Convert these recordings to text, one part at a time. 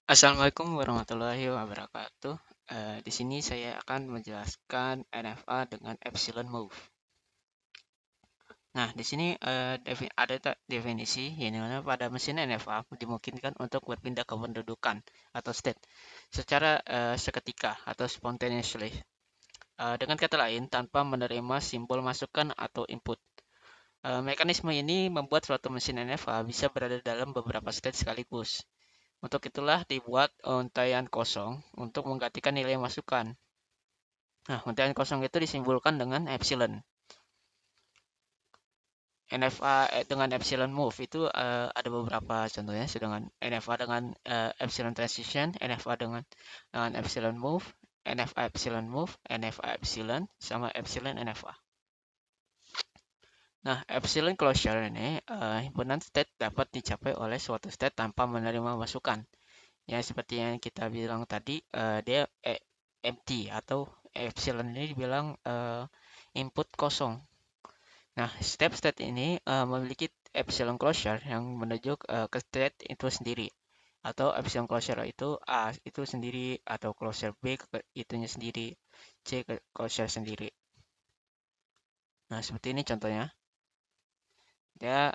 Assalamualaikum warahmatullahi wabarakatuh. Di sini saya akan menjelaskan NFA dengan epsilon move. Nah, di sini ada definisi yang dimana pada mesin NFA dimungkinkan untuk berpindah kependudukan atau state secara seketika atau spontaneously. Dengan kata lain, tanpa menerima simbol masukan atau input. Mekanisme ini membuat suatu mesin NFA bisa berada dalam beberapa state sekaligus. Untuk itulah dibuat untaian kosong untuk menggantikan nilai masukan. Nah, untaian kosong itu disimbolkan dengan epsilon. NFA dengan epsilon move itu ada beberapa contohnya, sedangkan NFA dengan epsilon transition, NFA dengan epsilon move, NFA epsilon move, NFA epsilon, sama epsilon NFA. Nah, epsilon closure ini himpunan state dapat dicapai oleh suatu state tanpa menerima masukan. Ya, seperti yang kita bilang tadi, dia empty atau epsilon ini dibilang input kosong. Nah, step-step ini memiliki epsilon closure yang menuju ke state itu sendiri. Atau epsilon closure itu A itu sendiri, atau closure B ke itunya sendiri, C ke closure sendiri. Nah, seperti ini contohnya. Dia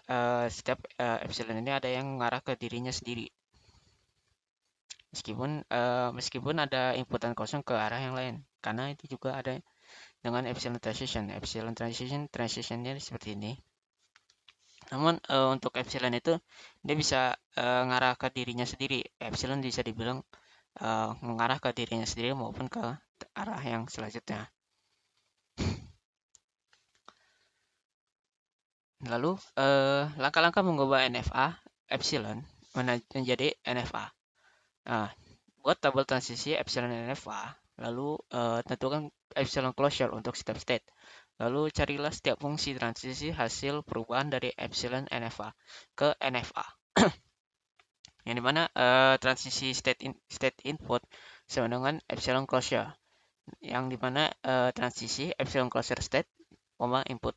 setiap epsilon ini ada yang mengarah ke dirinya sendiri. Meskipun ada inputan kosong ke arah yang lain, karena itu juga ada dengan epsilon transition. Epsilon transitionnya seperti ini. Namun untuk epsilon itu dia bisa mengarah ke dirinya sendiri. Epsilon bisa dibilang mengarah ke dirinya sendiri maupun ke arah yang selanjutnya. Lalu langkah-langkah mengubah NFA epsilon menjadi NFA. Nah, buat tabel transisi epsilon NFA, lalu tentukan epsilon closure untuk setiap state. Lalu carilah setiap fungsi transisi hasil perubahan dari epsilon NFA ke NFA. Yang dimana transisi state input sama dengan epsilon closure. Yang dimana transisi epsilon closure state, input.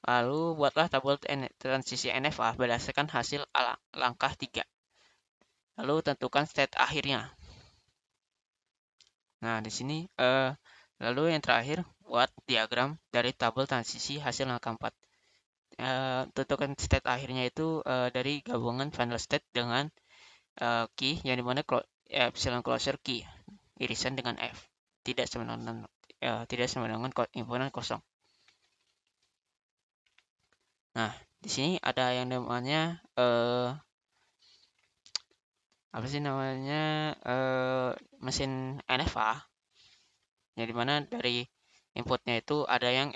Lalu buatlah tabel transisi NFA berdasarkan hasil langkah 3. Lalu tentukan state akhirnya. Nah, di sini lalu yang terakhir buat diagram dari tabel transisi hasil langkah 4. Tentukan state akhirnya itu dari gabungan final state dengan key yang dimana epsilon closure key irisan dengan F. Tidak sama dengan himpunan kosong. Nah, di sini ada yang namanya apa sih namanya mesin NFA, yang dimana dari inputnya itu ada yang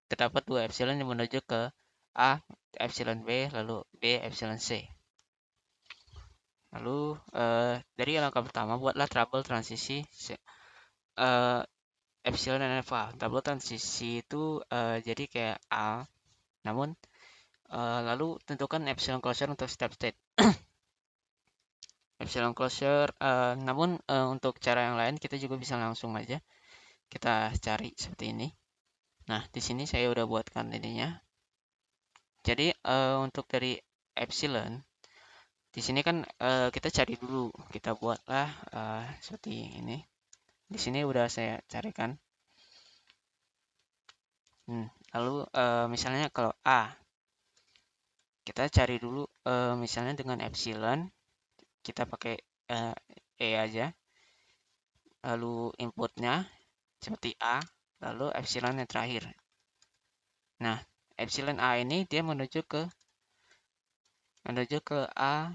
terdapat 2 epsilon yang menuju ke A epsilon B, lalu B epsilon C. Lalu dari langkah pertama buatlah tabel transisi epsilon NFA. Tabel transisi itu jadi kayak A, namun lalu tentukan epsilon closure untuk step state. Epsilon closure, namun untuk cara yang lain kita juga bisa langsung aja kita cari seperti ini. Nah, di sini saya udah buatkan ininya. Jadi untuk dari epsilon, di sini kan kita cari dulu, kita buatlah seperti ini. Di sini udah saya carikan. Lalu misalnya kalau A, kita cari dulu misalnya dengan epsilon, kita pakai E aja. Lalu inputnya seperti A, lalu epsilon yang terakhir. Nah, epsilon A ini dia menuju ke A,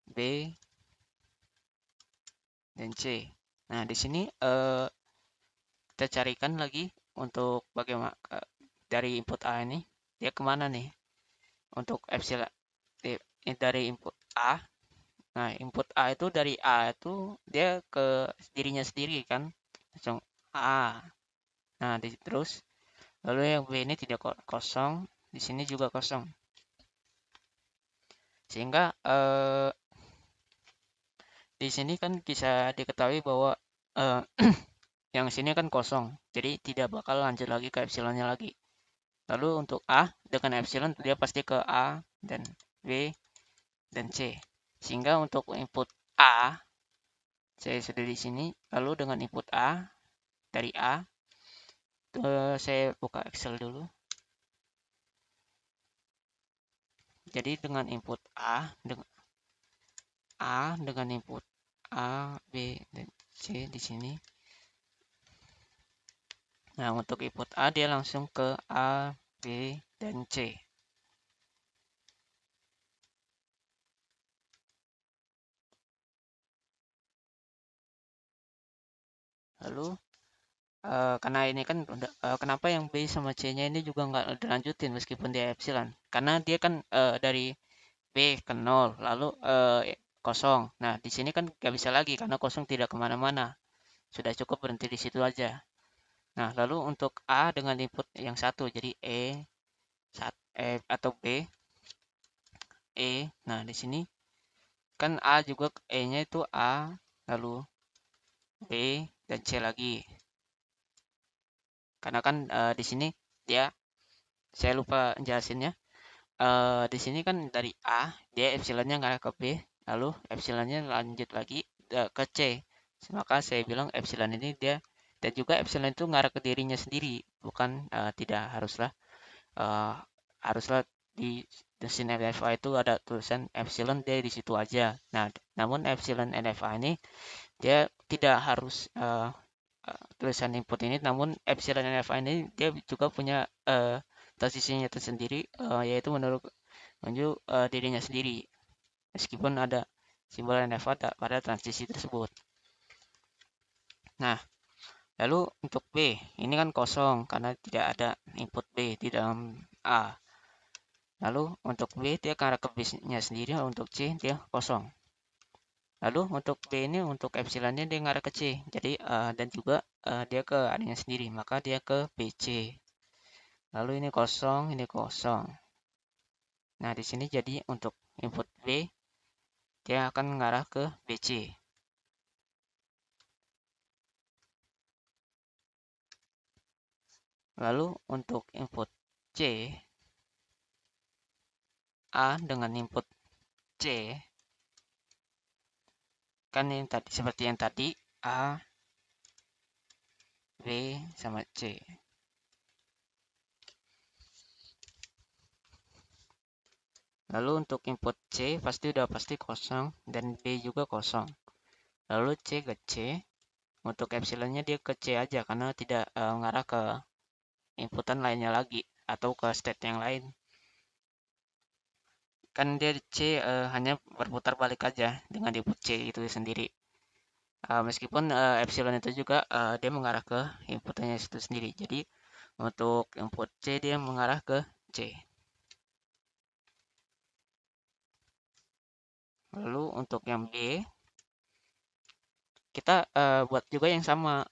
B, dan C. Nah, di sini kita carikan lagi untuk bagaimana dari input A ini dia kemana nih untuk epsilon dari input A. Nah, input A itu dari A itu dia ke dirinya sendiri kan, langsung A. Nah, terus lalu yang B ini tidak kosong, di sini juga kosong, sehingga di sini kan bisa diketahui bahwa yang sini kan kosong, jadi tidak bakal lanjut lagi ke epsilonnya lagi. Lalu untuk A dengan epsilon dia pasti ke A dan B dan C. Sehingga untuk input A, saya sudah di sini. Lalu dengan input A, dari A, saya buka Excel dulu. Jadi dengan input dengan input A, B, dan C di sini. Nah, untuk input A dia langsung ke A, B, dan C. Lalu karena ini kan kenapa yang B sama C-nya ini juga nggak dilanjutin meskipun dia epsilon? Karena dia kan dari B ke 0, lalu kosong. Nah, di sini kan nggak bisa lagi karena kosong tidak kemana-mana. Sudah cukup berhenti di situ aja. Nah, lalu untuk A dengan input yang satu, jadi atau B, E. Nah, di sini kan A juga E-nya itu A, lalu B dan C lagi. Karena kan di sini dia saya lupa jelasinnya. Di sini kan dari A dia epsilonnya ngarah ke B, lalu epsilonnya lanjut lagi ke C. Maka saya bilang epsilon ini dia dan juga epsilon itu ngarah ke dirinya sendiri, bukan tidak uh, haruslah di mesin NFA itu ada tulisan epsilon dia di situ aja. Nah, namun epsilon NFA ini dia tidak harus tulisan input ini, namun epsilon NFA ini dia juga punya posisinya tersendiri, yaitu menuju dirinya sendiri, meskipun ada simbol NFA pada transisi tersebut. Nah, lalu untuk B, ini kan kosong karena tidak ada input B di dalam A. Lalu untuk B dia ke arah ke B-nya sendiri, untuk C dia kosong. Lalu untuk B ini untuk epsilonnya dia ngarah ke C. Jadi dan juga dia ke adanya sendiri, maka dia ke BC. Lalu ini kosong, ini kosong. Nah, di sini jadi untuk input B dia akan mengarah ke BC. Lalu untuk input C, A dengan input C, kan yang tadi seperti yang tadi A, B sama C. Lalu untuk input C pasti kosong dan B juga kosong. Lalu C ke C, untuk epsilonnya dia ke C aja karena tidak mengarah ke inputan lainnya lagi atau ke state yang lain. Kan dia C hanya berputar balik aja dengan input C itu sendiri. Meskipun epsilon itu juga dia mengarah ke inputannya itu sendiri. Jadi untuk input C dia mengarah ke C. Lalu untuk yang B kita buat juga yang sama.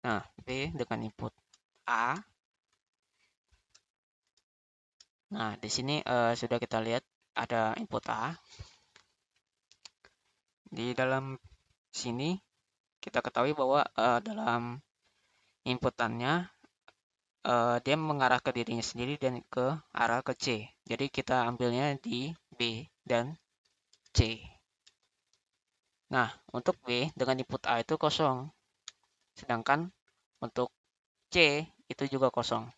Nah, B dengan input A. Nah, di sini sudah kita lihat ada input A. Di dalam sini kita ketahui bahwa dalam inputannya dia mengarah ke dirinya sendiri dan ke arah ke C. Jadi kita ambilnya di B dan C. Nah, untuk B dengan input A itu kosong. Sedangkan untuk C itu juga kosong.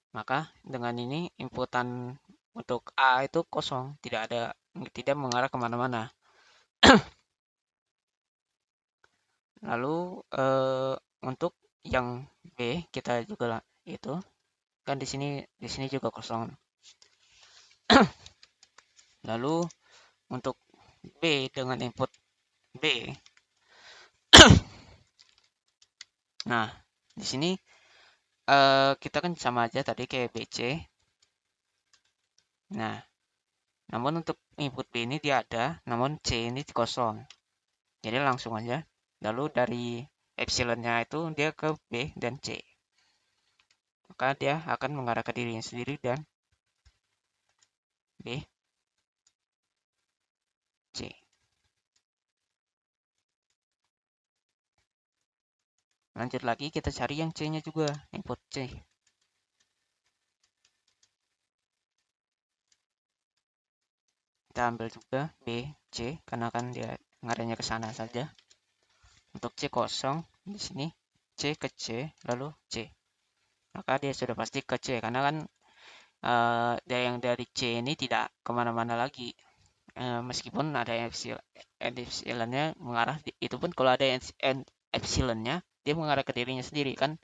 Maka dengan ini inputan untuk A itu kosong, tidak mengarah kemana-mana. Lalu untuk yang B kita juga itu kan di sini juga kosong. Lalu untuk B dengan input B, nah di sini kita kan sama aja tadi kayak BC. Nah, namun untuk input B ini dia ada, namun C ini kosong. Jadi langsung aja. Lalu dari epsilonnya itu dia ke B dan C. Maka dia akan mengarah ke dirinya sendiri dan B, C. Lanjut lagi kita cari yang C-nya juga, input C. kita ambil juga B, C, karena kan dia ngarahnya ke sana saja. Untuk C kosong, di sini C ke C, lalu C. Maka dia sudah pasti ke C, karena kan yang dari C ini tidak kemana-mana lagi. Meskipun ada epsilonnya mengarah, itu pun kalau ada epsilonnya, dia mengarah ke dirinya sendiri kan.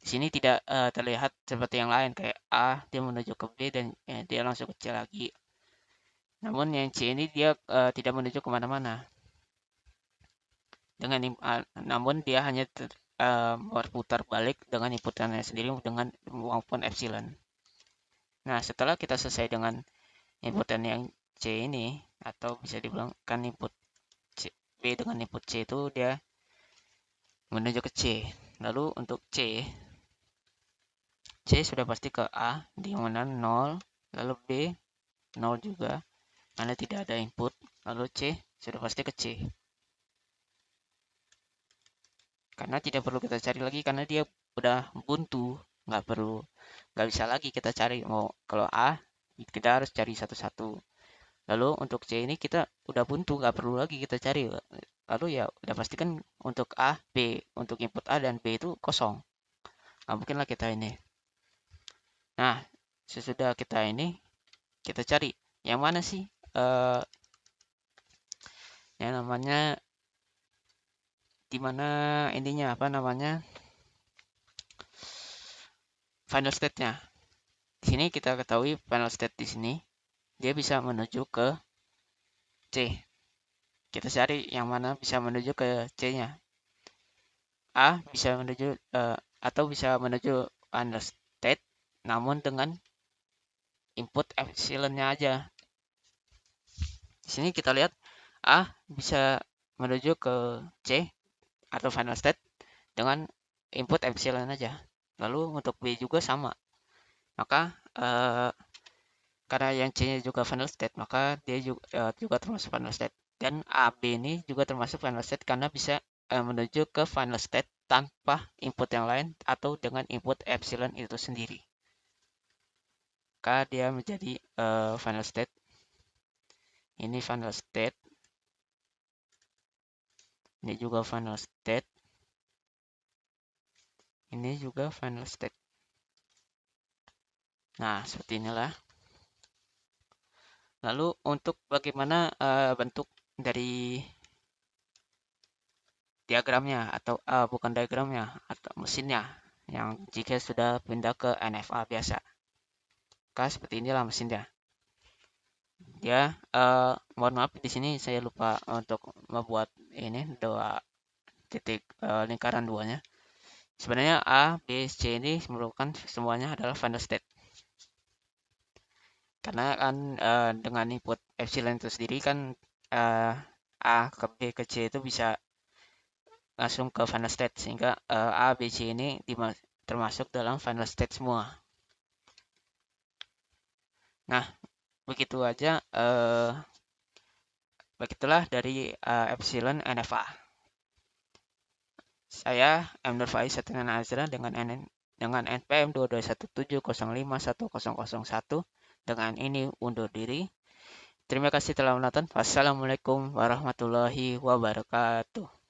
Di sini tidak terlihat seperti yang lain kayak A dia menuju ke B dan dia langsung ke C lagi. Namun yang C ini dia tidak menuju kemana-mana. Namun dia hanya berputar balik dengan inputannya sendiri dengan maupun epsilon. Nah, setelah kita selesai dengan inputan yang C ini, atau bisa dibilang kan input C, B dengan input C itu dia menuju ke C. Lalu untuk C sudah pasti ke A, di mana 0, lalu B 0 juga, karena tidak ada input, lalu C sudah pasti ke C. Karena tidak perlu kita cari lagi, karena dia udah buntu, nggak bisa lagi kita cari. Mau kalau A, kita harus cari satu-satu. Lalu untuk C ini kita udah buntu, nggak perlu lagi kita cari. Lalu ya udah pasti kan untuk A, B, untuk input A dan B itu kosong. Nggak mungkin lah kita ini. Nah, sesudah kita ini, kita cari yang mana sih yang namanya di mana intinya apa namanya final state-nya. Di sini kita ketahui final state di sini dia bisa menuju ke C. Kita cari yang mana bisa menuju ke C-nya. A bisa menuju atau bisa menuju final state namun dengan input epsilonnya aja. Di sini kita lihat A bisa menuju ke C atau final state dengan input epsilon aja. Lalu untuk B juga sama. Maka karena yang C-nya juga final state, maka dia juga termasuk final state. Dan AB ini juga termasuk final state karena bisa menuju ke final state tanpa input yang lain atau dengan input epsilon itu sendiri. Maka dia menjadi final state. Ini final state. Ini juga final state. Ini juga final state. Nah, seperti inilah. Lalu untuk bagaimana bentuk dari diagramnya atau bukan diagramnya atau mesinnya yang jika sudah pindah ke NFA biasa. Maka seperti inilah mesinnya. Ya, mohon maaf di sini saya lupa untuk membuat ini dua titik lingkaran duanya. Sebenarnya A, B, C ini merupakan semuanya adalah final state. Karena kan dengan input epsilon itu sendiri kan A ke B ke C itu bisa langsung ke final state sehingga A, B, C ini termasuk dalam final state semua. Nah, begitu aja begitulah dari epsilon NFA. Saya M. Nur Faiz Satria Azra dengan NPM 2217051001. Dengan ini undur diri. Terima kasih telah menonton. Wassalamualaikum warahmatullahi wabarakatuh.